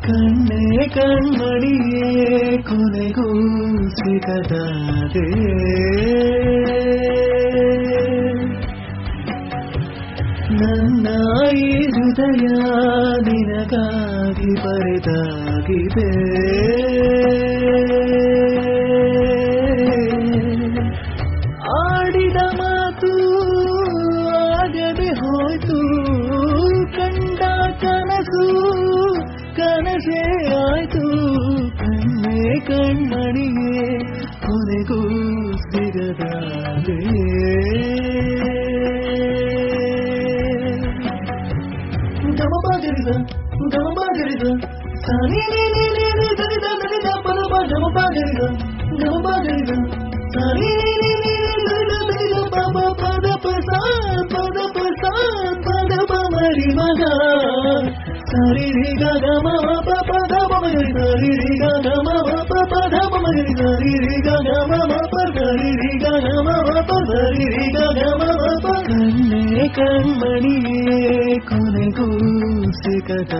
ಕಣ್ಣೆ ಕಣ್ಮಣಿಯೇ ಕೊನೆಗೂ ಸಿಗದಾದೆ ನನ್ನ ಈ ಹೃದಯ ನಿನಗಾಗಿ ಬರೆದಾಗಿದೆ ಆಡಿದ ಮಾತು ಆಗದೆ ಹೋಯ್ತು ಕಂಡ ಕನಸು ಕನಸೇ ಆಯ್ತು ಕಣ್ಣೆ ಕಣ್ಮಣಿಯೇ ಕೊನೆಗೂ ಸಿಗದಾದೆ ಗಮಪಾಗರಿದ ಗಮಪಾಗರಿದ ಸಾನಿ ದನಿದ ದನಿದ ಪದಪ ಗಮಪಾಗರಿದ ಗಮಪಾಗರಿದ ಸಾನಿ ದನಿದ ಪಾಪ ಪದಪ ಪದಪ ಪದಪ ಮರಿ ಮಗ ಸರಿ ರಿ ಗಮ ಪದ ಮಗರಿ ಸರಿ ರಿ ಗಮ ಪದ ಮಗರಿ ಸರಿ ರಿ ಗಮ ಸರಿ ರಿ ಗಮ ಸರಿ ರಿ ಗಮ ಕಣ್ಣೆ ಕಣ್ಮಣಿಯೇ ಕೊನೆಗೂ ಸಿಗದ